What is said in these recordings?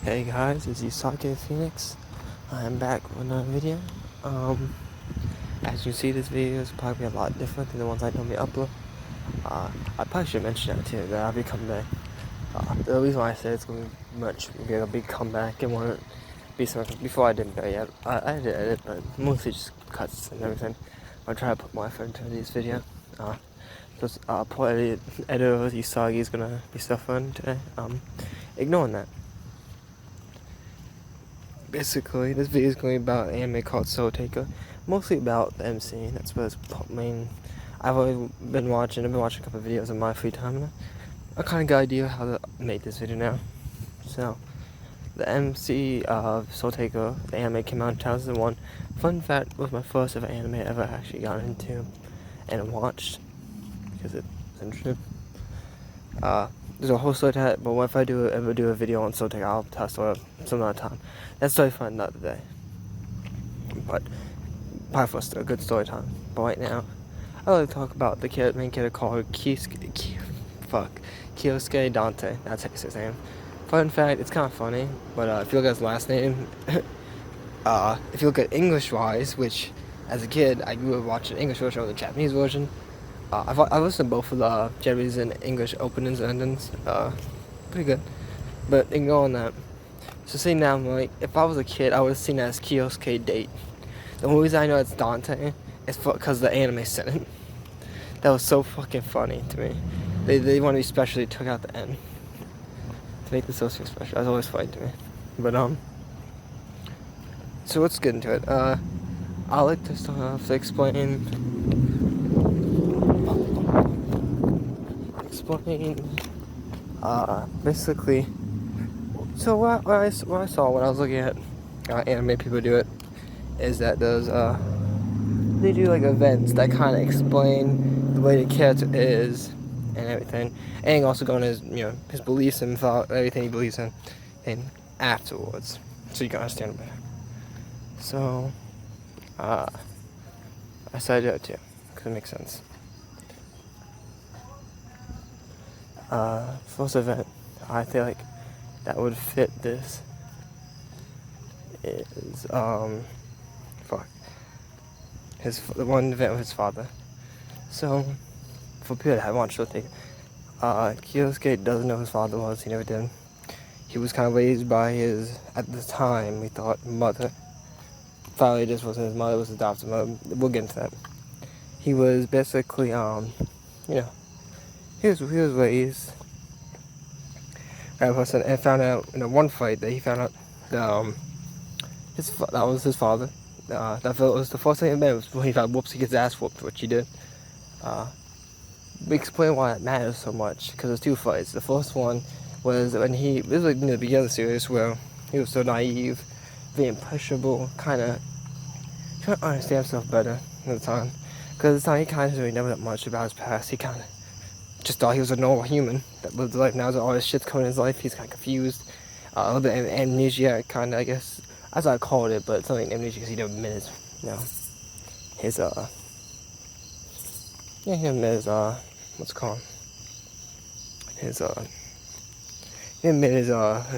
Hey guys, it's Kyosuke Phoenix. I'm back with another video. As you see, this video is probably a lot different than the ones I normally upload. I probably should mention that too, that I'll be coming back. The reason why I say it's going to be a big comeback and want to be something before I didn't know yet. I did edit, but mostly just cuts and everything. I'll try to put more effort into these videos. Poor editor Usagi is going to be suffering today. Ignoring that. Basically, this video is going to be about an anime called SoulTaker, mostly about the MC. That's what its main. I've been watching a couple of videos in my free time, and I kind of got an idea how to make this video now. So, the MC of SoulTaker, the anime came out in 2001. Fun fact, was my first ever anime I ever actually got into and watched, because it's interesting. There's a whole story to that, but what if I ever do a video on SoulTaker, I'll tell a story some other time. That's story for another day. But probably for a good story time. But right now, I like to talk about the main character called Kyosuke Dante. That's how you say his name. Fun fact, it's kind of funny, but if you look at his last name, if you look at English-wise, which as a kid I grew up watching English version or the Japanese version. I listened to both of the Japanese and English openings and endings. Pretty good. But ignoring that. So see now, like, if I was a kid, I would have seen that as Kyosuke date. The only reason I know it's Dante is because the anime said it. That was so fucking funny to me. They want to be special, they took out the N. To make the social special. That's always funny to me. But, so let's get into it. I like to start off to explain basically, so what I saw when I was looking at anime people do it is that they do like events that kind of explain the way the character is and everything, and also going his his beliefs and thought, everything he believes in, and afterwards, so you can understand it better. So I decided that too, because it makes sense. First event I feel like that would fit this is the one event with his father. So for people that haven't watched SoulTaker, Kyosuke doesn't know who his father was. He never did. He was kind of raised by his, at the time we thought, mother. Finally, this wasn't his mother; it was his adopted mother. We'll get into that. He was basically he was raised by a person, and found out in one fight that he found out that that was his father. That was the first thing he met, was when he found he gets his ass whooped, which he did. We explain why it matters so much, because there's two fights. The first one was when this was like in the beginning of the series, where he was so naive, very impressionable, kind of trying to understand himself better at the time. Because at the time he kind of didn't really know that much about his past. He kind of just thought he was a normal human that lived life. Now that all this shit's coming in his life, he's kind of confused, a little bit amnesia, kind of, I guess. That's what I called it, but it's something amnesia because he never met his, he never met his, what's it called? He didn't met his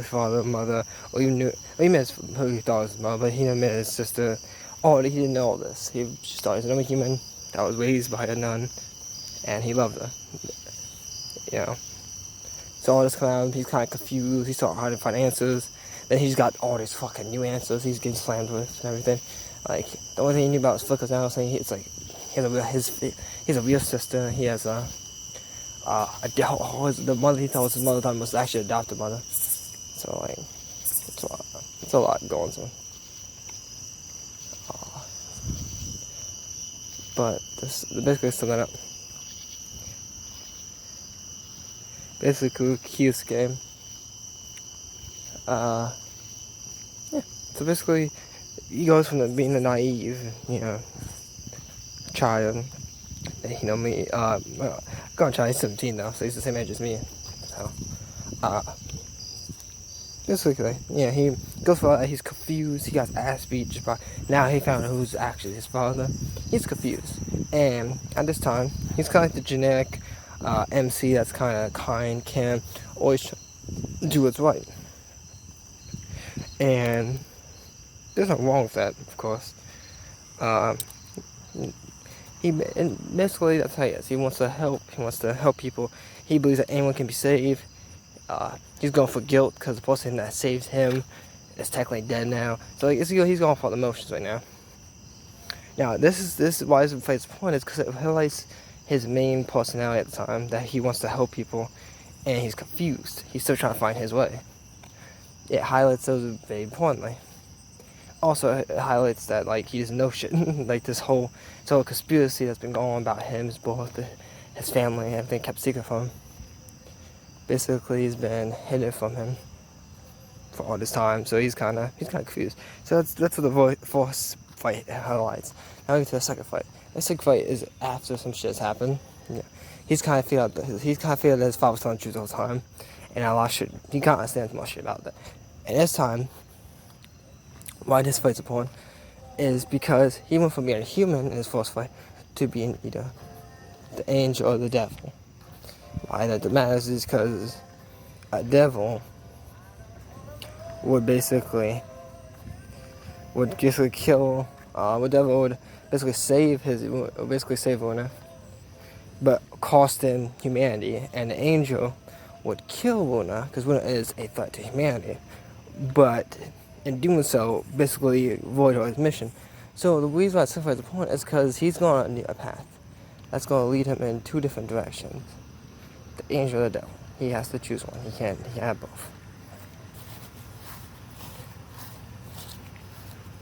father, mother, or even he met who he thought was his mother, but he never met his sister. He didn't know all this. He just thought he was a normal human that was raised by a nun, and he loved her. So all this clown, he's kind of confused. He started hard to find answers. Then he's got all these fucking new answers he's getting slammed with and everything. Like, the only thing he knew about was flickers now, saying it's like he has a real sister. He has the mother he thought was his mother was actually an adopted mother. So like, it's a lot going on. But this basically sum that up. Basically, Kyosuke. So basically, he goes from being a naive, child. Me, going child, he's 17 now, so he's the same age as me. So, basically, he goes for he's confused. He got ass beat just by now. He found out who's actually his father. He's confused, and at this time, he's kind of like the generic MC that's kind of kind, can always do what's right. And there's nothing wrong with that, of course. Uh, and basically that's how he is. He wants to help. He wants to help people. He believes that anyone can be saved. He's going for guilt because the person that saved him is technically dead now. So like, he's going for the motions right now. Now this is why this fight's point is because it highlights his main personality at the time, that he wants to help people, and he's confused. He's still trying to find his way. It highlights those very importantly. Also, it highlights that like he doesn't know shit. Like this whole conspiracy that's been going on about him, his family, everything kept secret from him. Basically, he's been hidden from him for all this time, so he's kind of confused. So that's what the first fight highlights. Now we get to the second fight. The second fight is after some shit's happened. Yeah, he's kind of figured that his father was telling the truth all the time, and a lot of shit. He can't understand much shit about that. And this time, why this fight's important is because he went from being a human in his first fight to being either the angel or the devil. Why that matters is because a devil would basically kill. The devil would basically save Luna, but cost him humanity, and the angel would kill Luna because Luna is a threat to humanity, but in doing so, basically void his mission. So the reason why it's the point is because he's going on a path that's going to lead him in two different directions. The angel or the devil. He has to choose one. He can't have both.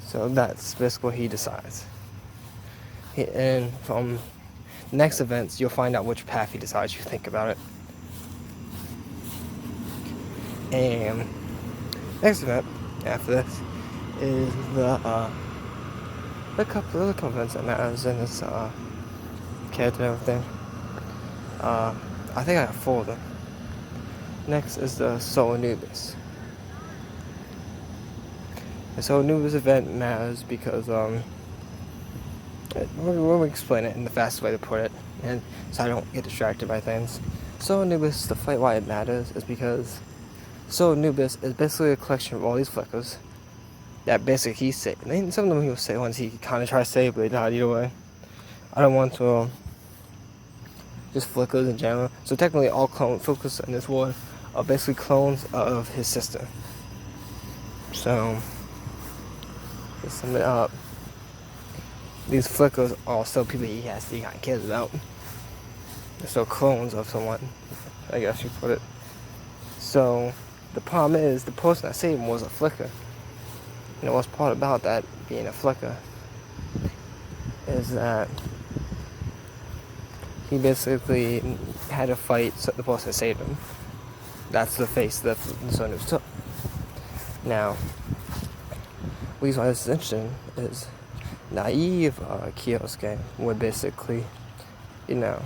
So that's basically what he decides. And from next events, you'll find out which path he decides. You think about it. And next event after this is the couple events that matters in this character and everything. I think I have 4 of them. Next is the Soul Anubis. The Soul Anubis event matters because we'll explain it in the fastest way to put it, and so I don't get distracted by things. Soul Anubis, the fight why it matters is because Soul Anubis is basically a collection of all these flickers that basically he saved. And some of them he will say once he kind of tried to save, but he died either way. I don't want to just flickers in general. So technically all clone flickers in this world are basically clones of his sister. So to sum it up, these flickers are still people he kind of cares about. They're still clones of someone, I guess you put it. So the problem is the person that saved him was a flicker. And what's part about that being a flicker is that he basically had to fight the person that saved him. That's the face that the Soul Anubis took. Now, the reason why this is interesting is naive Kyosuke would basically, would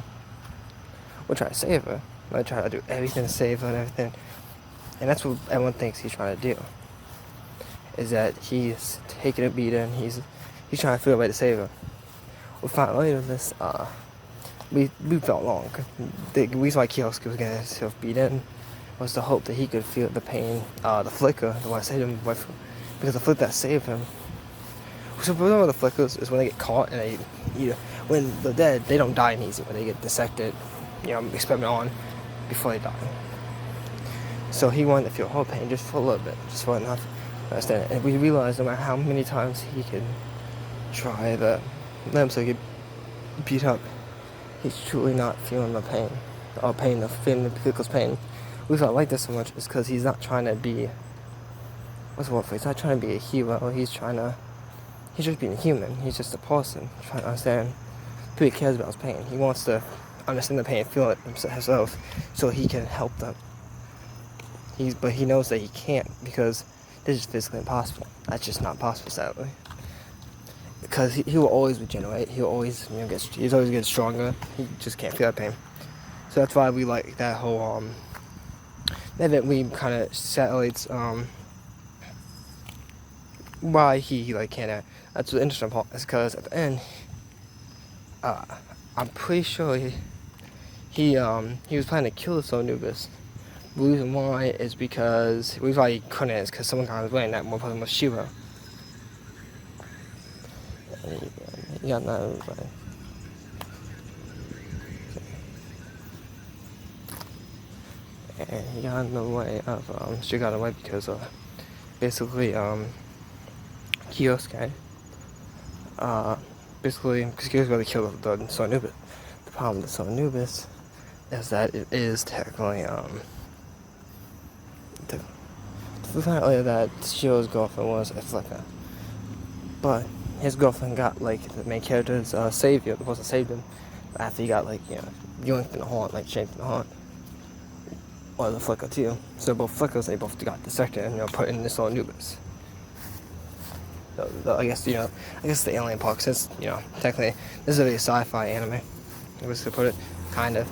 try to save her. Would try to do everything to save her and everything. And that's what everyone thinks he's trying to do. Is that he's taking a beating, he's trying to figure a way to save her. We found later this, we felt wrong. The reason why Kyosuke was getting himself beaten was the hope that he could feel the pain, the flicker, the one that saved him, because the flicker that saved him. So the problem with the flickers is when they get caught and when they're dead, they don't die easy. When they get dissected, experiment on before they die. So he wanted to feel whole pain just for a little bit, just for enough to understand it. And we realized no matter how many times he could try to let himself get beat up, he's truly not feeling the pain, feeling the flickers pain. The reason I like this so much is because he's not trying to be, he's not trying to be a hero, he's just being human. He's just a person trying to understand who he cares about his pain. He wants to understand the pain and feel it himself so he can help them. But he knows that he can't because this is physically impossible. That's just not possible, sadly. Because he will always regenerate. He'll always he's always getting stronger. He just can't feel that pain. So that's why we like that whole that we kind of satellites why he can't. That's the interesting part. Is because at the end, I'm pretty sure he was planning to kill the Soul Anubis, The reason why is because we thought he couldn't, is because someone got his way, and that one person was Shiro. And he got that everybody. And he got in the way of, she got in the way because of, basically, Kyosuke. Basically, because Kyosuke really killed the Son Anubis. The problem with the Son Anubis is that it is technically, apparently that Shiro's girlfriend was a flicker. But his girlfriend got, like, the main character's savior, the person saved him, after he got, like, yoinked in the horn, like, shaped in the horn. Or the flicker, too. So both flickers, they both got dissected and, put in this Anubis. So, I guess, I guess the alien part, since, technically, this is a sci-fi anime. I guess to put it, kind of,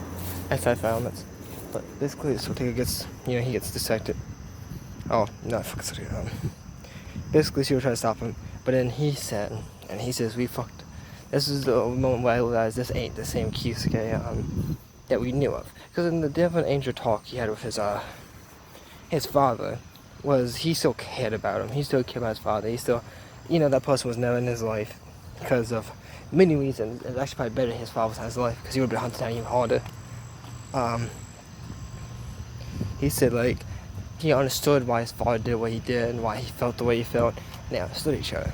has sci-fi elements. But basically, SoulTaker gets, he gets dissected. Oh, no, I fucked it up. Basically, she was trying to stop him, but then he said, we fucked. This is the moment where I realized this ain't the same Kyosuke, that we knew of. Because in the different angel talk he had with his father, was he still cared about him. He still cared about his father. He still, that person was never in his life because of many reasons. It's actually probably better his father was in his life because he would have been hunted down even harder. He said, like, he understood why his father did what he did and why he felt the way he felt, and they understood each other.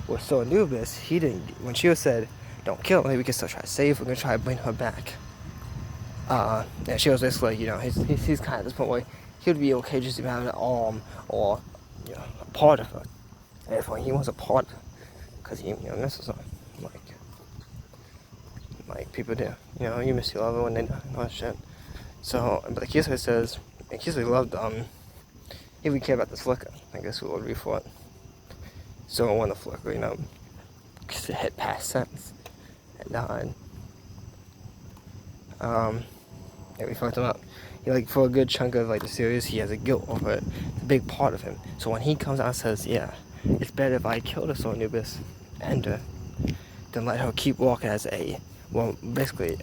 With So Anubis, he didn't. When she said, "Don't kill her, we can still try to save her. We're gonna try to bring her back." And she was basically, he's kind of at this point where he would be okay just to have an arm or, a part of her. And therefore, he wants a part because he, misses her, like people do. You miss your lover when they die and all that shit. So, but Kyosuke says, and Kyosuke loved, if we care about this flicker, I guess we would be for it. So when the flicker, hit past sense and died, yeah, we fucked him up. He, for a good chunk of, the series, he has a guilt over it. It's a big part of him. So when he comes out and says, yeah, it's better if I kill the Soul Anubis and than let her keep walking as basically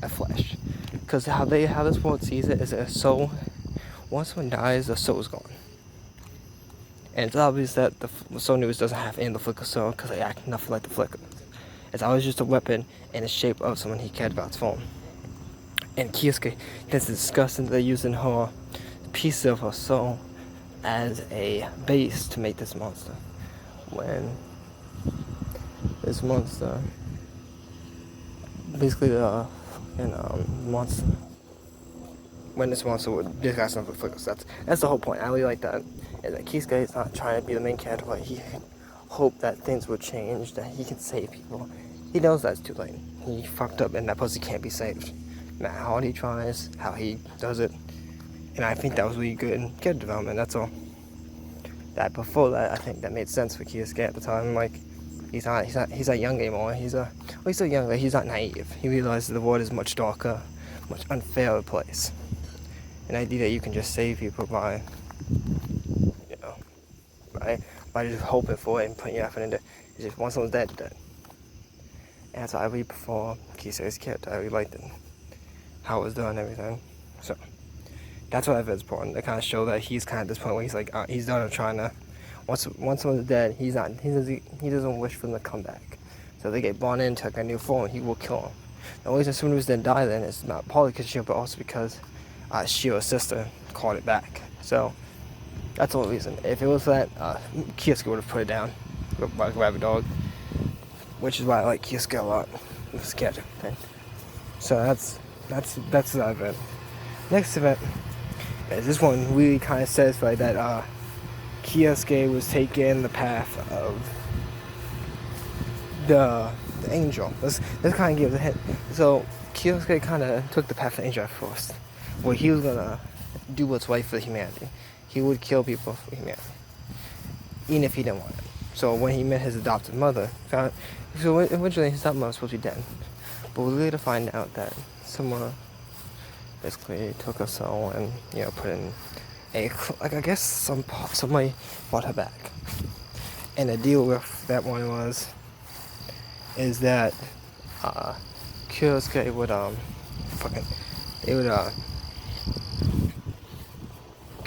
a flesh. Because how this world sees it is a soul. Once someone dies, the soul is gone. And it's obvious that the Soul Anubis doesn't have any of the flicker soul because they act nothing like the flicker. It's always just a weapon in the shape of someone he cared about's form. And Kyosuke gets disgusting that they're using her piece of her soul as a base to make this monster. When this monster, basically the fucking monster, when this monster would disguise himself with flickers. That's the whole point. I really like that. Is that Kyosuke is not trying to be the main character, but he hoped that things would change, that he can save people. He knows that's too late. He fucked up, and that pussy can't be saved. No matter how hard he tries, how he does it, and I think that was really good in character development. That's all. That before that, I think that made sense for Kyosuke at the time. He's not young anymore. He's still young, but he's not naive. He realizes the world is much darker, much unfairer place. An idea that you can just save people by just hoping for it and putting your effort into it. It's just once someone's dead, dead. And that's why I really prefer Kyosuke's character. I really liked it, how it was done and everything. So that's what I feel is important. They kind of show that he's kind of at this point where he's he's done trying to. Once someone's dead, he doesn't wish for them to come back. So if they get born into a new form, he will kill them. The only reason someone didn't die then is not partly because Shiro, but also because Shiro's sister called it back. So that's the only reason. If it was that, Kyosuke would have put it down, like a rabbit dog, which is why I like Kyosuke a lot. With his character thing. So that's that event. Next event is this one really kind of satisfied that Kyosuke was taking the path of the angel. This kind of gives a hint. So Kyosuke kind of took the path of the angel at first, where he was gonna do what's right for humanity. He would kill people for humanity, even if he didn't want it. So when he met his adopted mother, originally his adopted mother was supposed to be dead, but we later find out that someone basically took her soul and put in I guess somebody brought her back. And the deal with that one is that Kyosuke would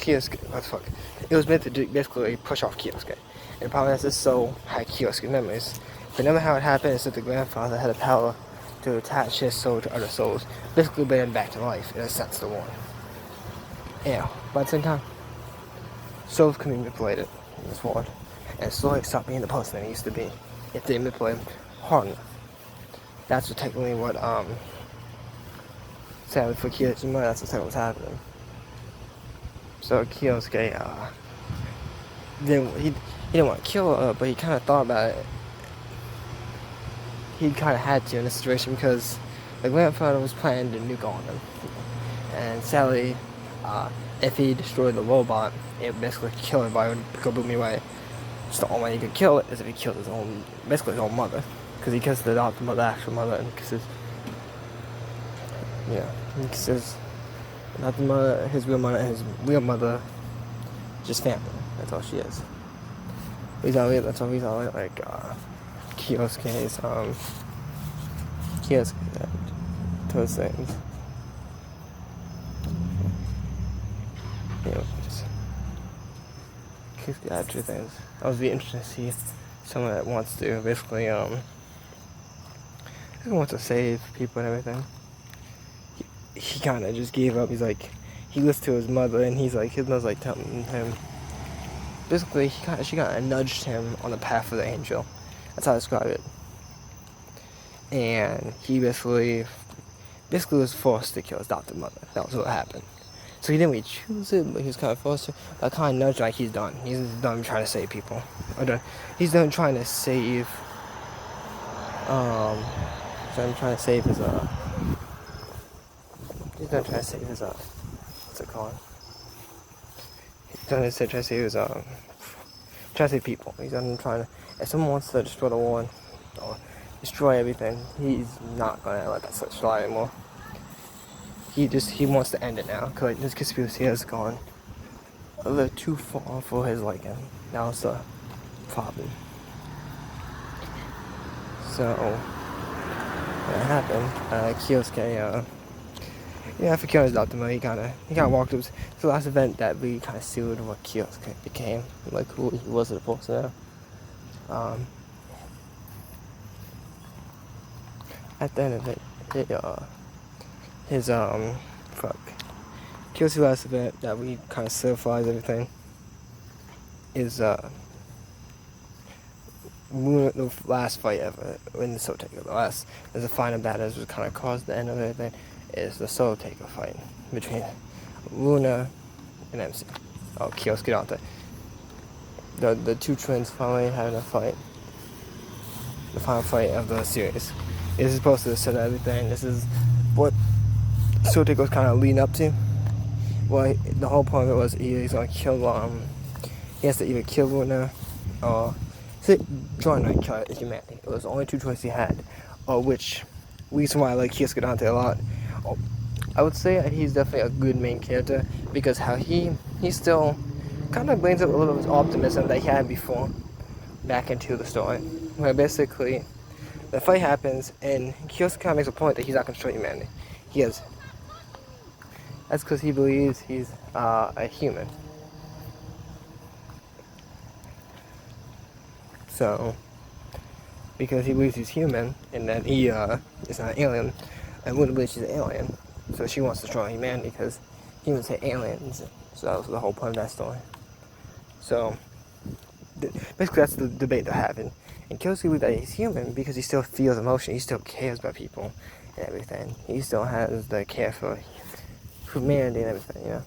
Kyosuke, what the fuck? It was meant to basically push off Kyosuke. And the problem is this soul had Kyosuke memories. But no matter how it happened, is that the grandfather had the power to attach his soul to other souls, basically bring him back to life, in a sense, the one. Yeah, but at the same time, souls can be manipulated in this world, and slowly stop being the person they used to be if they manipulate them hard enough. That's what technically what, sadly for Kyosuke, that's what was happening. So Kyosuke, he didn't want to kill her, but he kind of thought about it. He kind of had to in this situation because the grandfather was planning to nuke on him. And sadly, if he destroyed the robot, it would basically kill everybody, it would go boom away. Just the only way he could kill it is if he killed his own, basically his own mother. Because he kissed the adopted mother, the actual mother, and kisses, he kisses not the mother, his real mother, and his real mother, just family. That's all she is. He's all like Kyosuke's, those things. Just Kyosuke had two things. That would be interesting to see someone that wants to basically, wants to save people and everything. He kind of just gave up. He's like, he listened to his mother, and he's like, his mother's like telling him. Basically, she kind of nudged him on the path of the angel. That's how I describe it. And he basically was forced to kill his adopted mother. That was what happened. So he didn't really choose it, but he was kind of forced to. I kind of nudged like he's done. He's done trying to save people. He's done trying to save. So I'm trying to save his. He's done trying to save his. What's it called? He's done trying to save his. Trying to save people. He's done trying to. If someone wants to destroy the war or destroy everything, he's not gonna let that such slide anymore. He wants to end it now, because this conspiracy has gone a little too far for his liking. Now it's a problem. So, when it happened, Kyosuke, after killing his adopted he kind of walked up to the last event that really kind of sealed what Kyosuke became, like who he was as a person now. At the end of it, Kyosuke's last event that we kind of solidifies everything is the last fight ever in the SoulTaker. There's a final battle that kind of caused the end of everything. Is the SoulTaker fight between Luna and MC. Oh, Kyosuke Dante. The two twins finally having a fight. The final fight of the series. This is supposed to set everything. This is what SoulTaker was kind of leading up to. Well, the whole point of it was he's gonna kill. He has to either kill Luna or join and kill humanity. It was the only two choices he had, which reason why I like Kyosuke Dante a lot. I would say that he's definitely a good main character because how he still kind of brings up a little bit of optimism that he had before back into the story, where basically the fight happens and Kyosuke kind of makes a point that he's not going to destroy humanity. He is. That's because he believes he's a human. So, because he believes he's human and that he is not an alien, and Luna believes she's an alien, so she wants to destroy humanity because humans hate aliens. So that was the whole point of that story. So, basically that's the debate they're having. And Kyosuke believes that he's human because he still feels emotion, he still cares about people and everything. He still has the care for humanity and everything,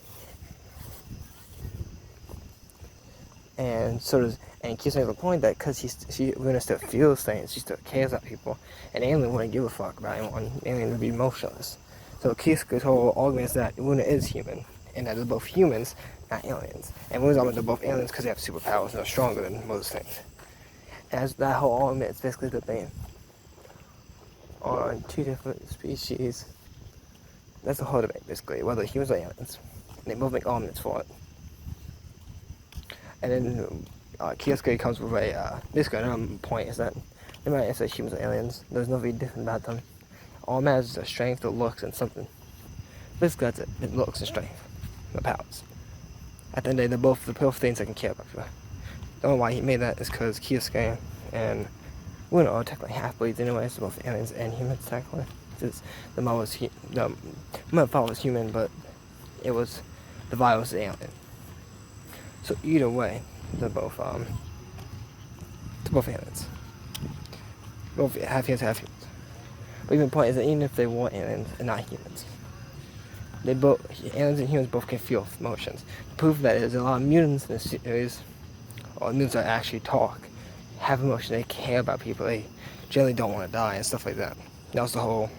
And so does, and Kyosuke makes the point that because Luna still feels things, she still cares about people, and alien wouldn't give a fuck about anyone. Alien would be emotionless. So Kyosuke's whole argument is that Luna is human, and that they're both humans, not aliens. And Luna's argument they're both aliens because they have superpowers and they're stronger than most things. As that whole argument is basically debating on two different species. That's the whole debate, basically, whether humans or aliens. And they both make arguments for it. And then Kyosuke comes with basically another point is that no matter if it's humans or aliens, there's nothing different about them. All matters is their strength, their looks, and something. Basically, that's it. It looks and strength, the powers. At the end of the day, they're both things that can care about people. The only why he made that is because Kyosuke and Luna are technically half-breeds anyway, so both aliens and humans technically. Since the mother father was human, but it was the virus was alien. So either way, they're both aliens. Both half humans. But even the point is that even if they were aliens and not humans, aliens and humans both can feel emotions. Proof of that is a lot of mutants in the series, or mutants that actually talk, have emotion. They care about people. They generally don't want to die and stuff like that. That was the whole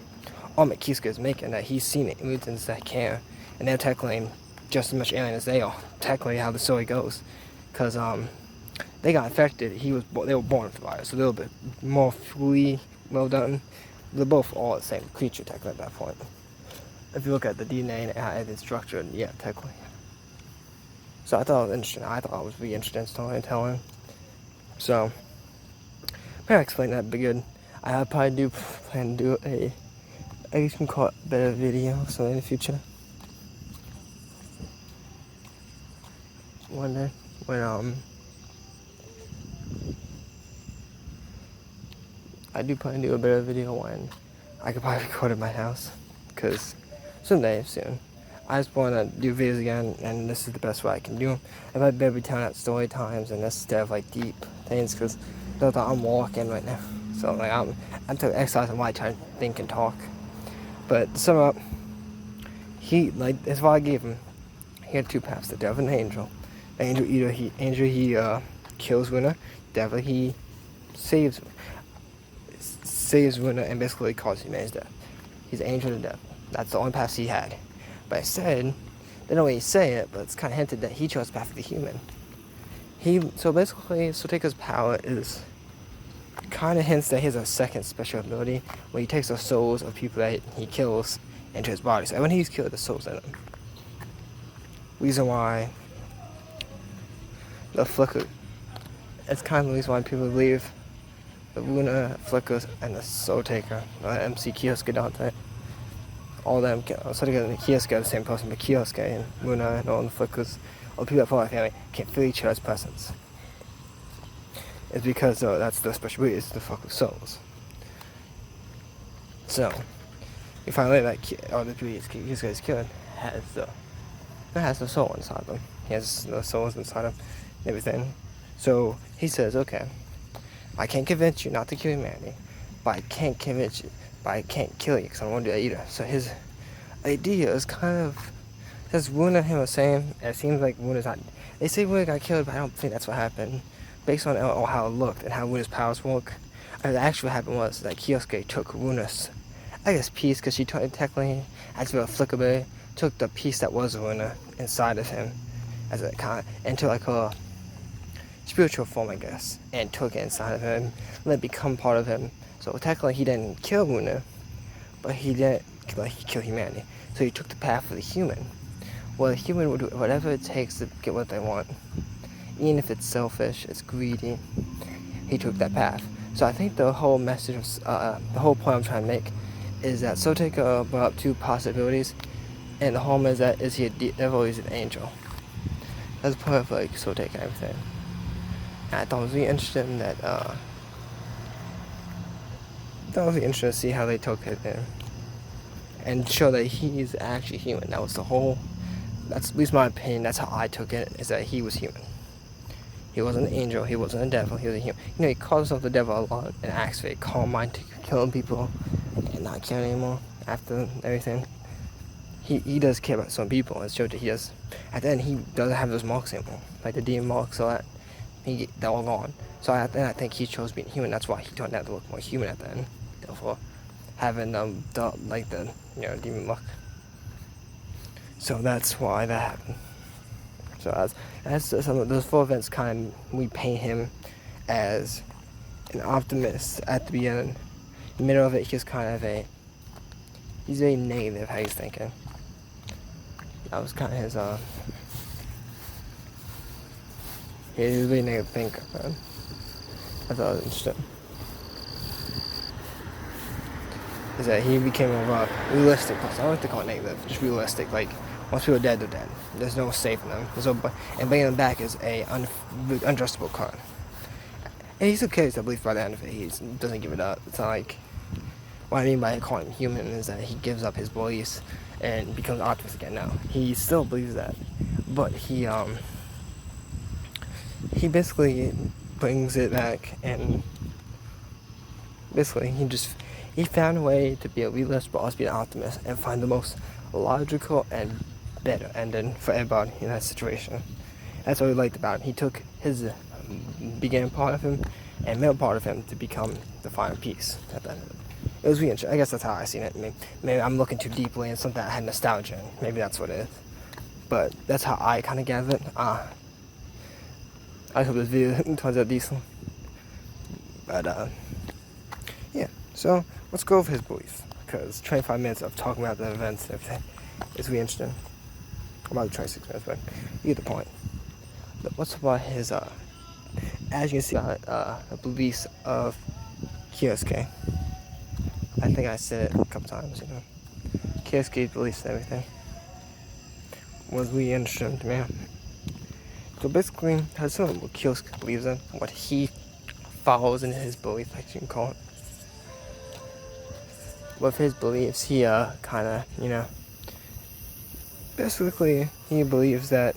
argument Kyosuke is making, that he's seen mutants that care, and they're technically just as much alien as they are. Technically, how the story goes, because they got infected. They were born with the virus, so a little bit more fully well done. They're both all the same creature technically at that point. If you look at the DNA and how it's structured, yeah, technically. So I thought it was interesting. I thought it was really interesting storytelling. So, maybe I explained that pretty good. I probably do plan to do I guess you can call it a better video or something in the future. One day, when I do plan to do a better video when I could probably record at my house, because someday soon. I just want to do videos again, and this is the best way I can do them. If I better be telling out story times and instead of like deep things, because I'm walking right now, so like I'm taking exercise and why I try to think and talk. But to sum up, that's why I gave him. He had two paths: the devil and the angel. The angel he kills Winner. Devil he saves Winner and basically causes humanity's death. He's the angel and the devil. That's the only path he had. But I said, they don't really say it, but it's kind of hinted that he chose the path of the human. So basically, SoulTaker's power is kind of hints that he has a second special ability where he takes the souls of people that he kills into his body. So when he's killed, the souls in him. Reason why the flicker, it's kind of the reason why people believe the Luna, Flickers, and the SoulTaker, MC Kyosuke Dante. All of them, SoulTaker and Kyosuke are the same person, but Kyosuke and Luna and all the Flickers, all the people that follow my family, can't feel each other's presence. It's because that's the special breed, is the fuck with souls. So, you find later that the breed Kyosuke is killed has the soul inside them. He has the souls inside him and everything. So he says, okay, I can't convince you not to kill humanity, but I can't kill you because I don't want to do that either. So his idea is kind of, says Wuna and him are the same. It seems like Wuna's not, they say Wuna got killed, but I don't think that's what happened. Based on how it looked and how Wuna's powers work, the actual happened was that Kyosuke took Wuna's, piece, because she technically, as well flickable, took the piece that was Wuna inside of him, as a kind of, into like a spiritual form, I guess, and took it inside of him, let it become part of him. So technically he didn't kill Wuna, but he didn't kill humanity. So he took the path of the human. Well, the human will do whatever it takes to get what they want. Even if it's selfish, it's greedy, he took that path. So I think the whole message of, the whole point I'm trying to make is that SoulTaker brought up two possibilities, and the whole is that, is he a devil or is he an angel? That's part of like SoulTaker and everything. And I thought it was really interesting that, to see how they took it in and show that he's actually human. That was the whole, that's at least my opinion, that's how I took it, is that he was human. He wasn't an angel, he wasn't a devil, he was a human. He calls himself the devil a lot and acts very calm mind to killing people and not killing anymore after everything. He does care about some people, and showed that he does. At the end, he doesn't have those marks anymore, like the demon marks, all that. They're all gone. So I think he chose being human. That's why he turned out to look more human at the end. Therefore, having the demon mark. So that's why that happened. So as some of those four events, we paint him as an optimist at the beginning. In the middle of it, he's very negative how he's thinking. That was kind of his, he was a really negative thinker, man. I thought it was interesting. Is that he became a realistic person. I don't like to call it negative, just realistic. Like, Once people are dead, they're dead. There's no saving them. And bringing them back is a unjustifiable crime. And he still carries that belief by the end of it. He doesn't give it up. It's not like, what I mean by calling him human is that he gives up his beliefs and becomes optimist again now. He still believes that, but he basically brings it back, and basically he found a way to be a realist but also be an optimist and find the most logical and better ending for everybody in that situation. That's what we liked about him. He took his beginning part of him and middle part of him to become the final piece at the end of it. It was really interesting. I guess that's how I seen it. Maybe I'm looking too deeply into something that had nostalgia in. Maybe that's what it is. But that's how I kind of gathered it. I hope this video turns out decent. But, yeah. So, let's go over his beliefs. Because 25 minutes of talking about the events and everything is really interesting. About 26 minutes, but you get the point. But what's about his, as you can see, the beliefs of Kyosuke. I think I said it a couple times, Kyosuke's beliefs and everything was really interesting to me. So basically, that's what Kyosuke believes in, what he follows in his beliefs, like you can call it. With his beliefs, he basically he believes that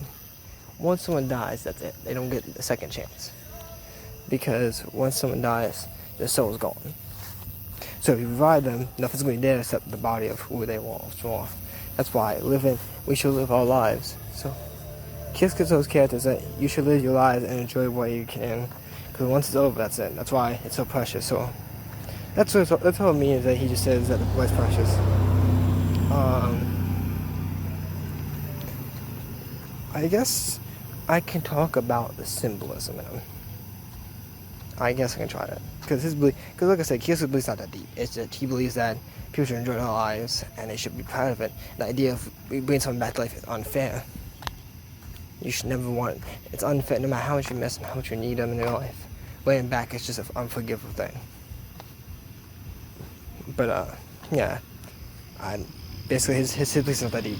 once someone dies, that's it. They don't get a second chance. Because once someone dies, their soul's gone. So if you revive them, nothing's going to be there except the body of who they were off. That's why we should live our lives. So Kyosuke those characters that you should live your lives and enjoy what you can. Because once it's over, that's it. That's why it's so precious. So that's what it means that he just says that life's precious. I guess I can talk about the symbolism in him. I guess I can try that. Because like I said, Kyosuke's belief's not that deep. It's just he believes that people should enjoy their lives and they should be proud of it. The idea of bringing someone back to life is unfair. You should never want it. It's unfair no matter how much you miss them, how much you need them in your life. Bringing back is just an unforgivable thing. But, yeah. Basically, his beliefs are not that deep.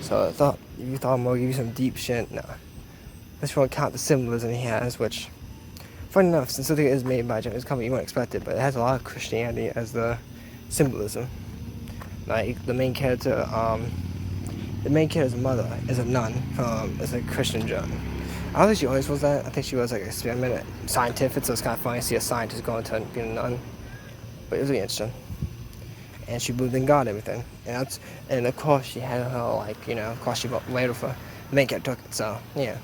So I thought, if you thought I'm gonna give you some deep shit, no. Let's really count the symbolism he has, which, funny enough, since SoulTaker is made by a Japanese company, you wouldn't expect it, but it has a lot of Christianity as the symbolism. Like, the main character's mother is a nun, is a Christian nun. I don't think she always was that. I think she was like experimental, scientific, so it's kind of funny to see a scientist going to being a nun. But it was really interesting. And she believed in God and everything. And of course she had her, of course she later for the main character took it, so, yeah.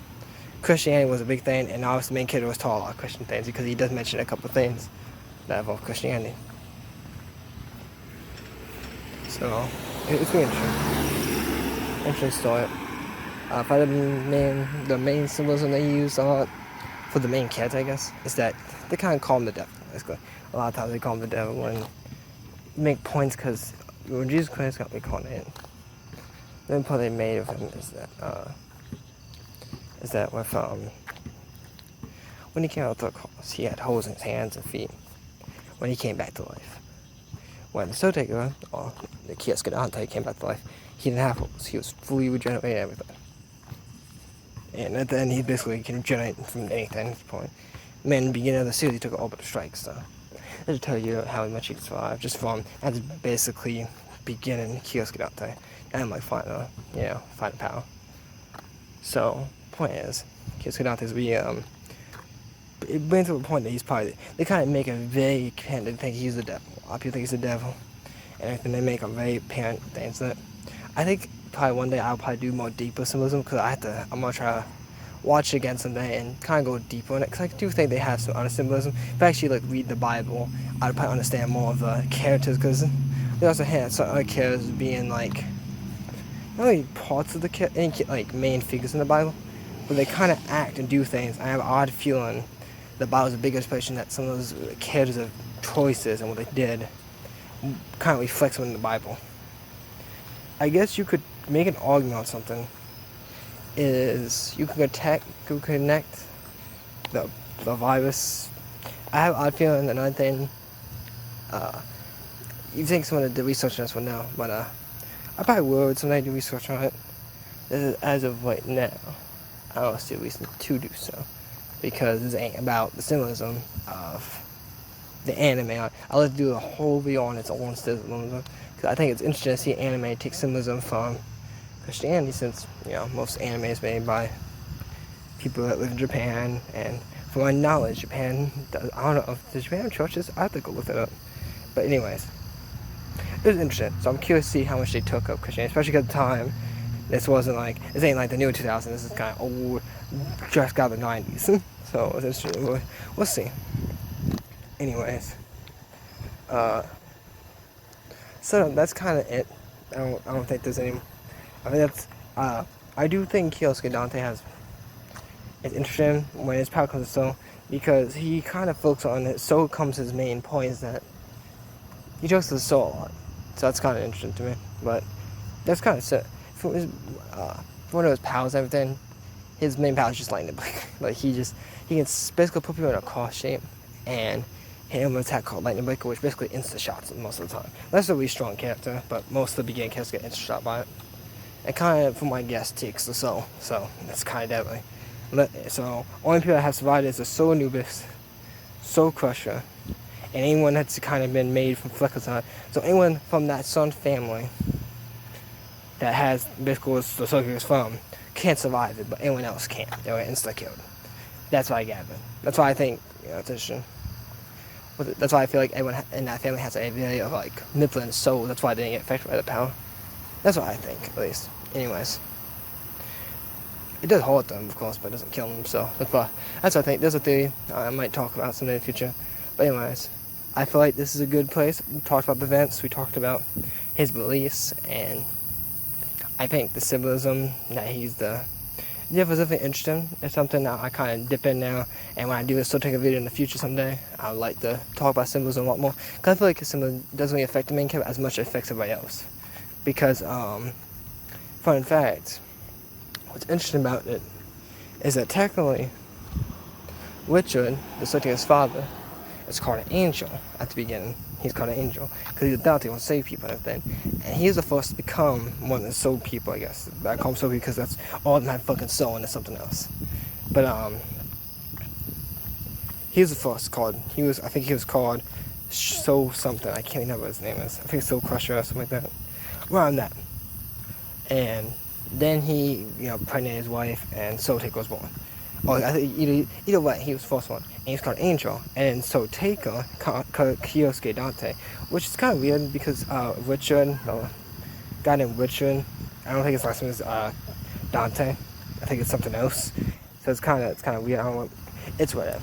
Christianity was a big thing, and obviously the main character was taught a lot of Christian things, because he does mention a couple of things that involve Christianity. So, it's really interesting. Interesting story. The main symbolism they use for the main character, I guess, is that they kind of call him the devil, basically. A lot of times they call him the devil and make points, because when Jesus Christ got reincarnated, the point they made of him is that when he came out of the cross, he had holes in his hands and feet when he came back to life. When the SoulTaker, or the Kyosuke came back to life, he didn't have holes. He was fully regenerated and everything. And at the end, he basically can regenerate from anything at this point. Man, in the beginning of the series, he took all but the strikes, so that should tell you how much he can survive, just from, that's basically beginning Kyosuke and fighting power. So, point is, Kyosuke is it brings to a point that he's they kind of make a very apparent, they think he's the devil. A lot of people think he's the devil, and everything, they make a very apparent things that I think probably one day I'll probably do more deeper symbolism, because I'm going to try to watch it again someday and kind of go deeper on it, because I do think they have some other symbolism. If I actually read the Bible, I'd probably understand more of the characters, because they also had some other characters being not only parts of the main figures in the Bible, but they kind of act and do things. I have an odd feeling the Bible's a big expression that some of those characters' of choices and what they did kind of reflects them in the Bible. I guess you could make an argument on something. Is you could connect the virus. I have an odd feeling another thing. You think someone that did research on this would know, but I probably would someday do research on it. As of right now, I don't see a reason to do so, because this ain't about the symbolism of the anime. I'll let do a whole video on its own symbolism, because I think it's interesting to see anime take symbolism from Christianity, since most anime is made by people that live in Japan, and from my knowledge, Japan does. I don't know if does Japan have churches. I have to go look that up. But anyways, it was interesting. So I'm curious to see how much they took of Christianity, especially because at the time, this ain't like the new 2000s. This is kind of old, just out of the 90s. So it's interesting. We'll see. Anyways, so that's kind of it. I don't think there's any. I think that's. I do think Kyosuke Dante is interesting when his power comes to soul, because he kind of focuses on it. Soul comes his main point is that he jokes to the soul a lot. So that's kind of interesting to me. But that's kind of sick. For one of his powers and everything, his main power is just lightning blade. Like he can basically put people in a cross shape and hit him with an attack called lightning blade, which basically insta shots most of the time. That's a really strong character, but most of the beginning characters get insta shot by it. It kind of, from my guess, takes the soul, so that's kind of deadly. So only people that have survived is the Soul Anubis, Soul Crusher, and anyone that's kind of been made from Flecker's. So anyone from that Sun family that has basically what the SoulTaker is from can't survive it, but anyone else can't. They were insta killed. That's why I gather. That's why I think it's interesting. That's why I feel like everyone in that family has an ability of like manipulating soul. That's why they didn't get affected by the power. That's what I think, at least. Anyways, it does hurt them, of course, but it doesn't kill them. So that's what I think. There's a theory I might talk about someday in the future. But anyways, I feel like this is a good place. We talked about the events. We talked about his beliefs, and I think the symbolism that he's the. Yeah, it was definitely interesting. It's something that I kind of dip in now, and when I do still take a video in the future someday, I would like to talk about symbolism a lot more. Because I feel like symbolism doesn't really affect the main character as much as it affects everybody else. Because, fun fact, what's interesting about it is that technically, Richard, the SoulTaker's father, is called an angel at the beginning. He's called an angel because he's a deity, he wants to save people and everything. And he's the first to become one of the soul people, I guess. I call him soul because that's all of them have fucking soul and it's something else. But he was the first called. I think he was called Soul something. I can't remember what his name is. I think Soul Crusher or something like that. Around that. And then he, impregnated his wife, and SoulTaker was born. Or I think either way, he was the first one. And he was called Angel. And SoulTaker called Kyosuke Dante, which is kind of weird because Richard, a guy named Richard, I don't think his last name is Dante. I think it's something else. So it's kind of weird. It's whatever.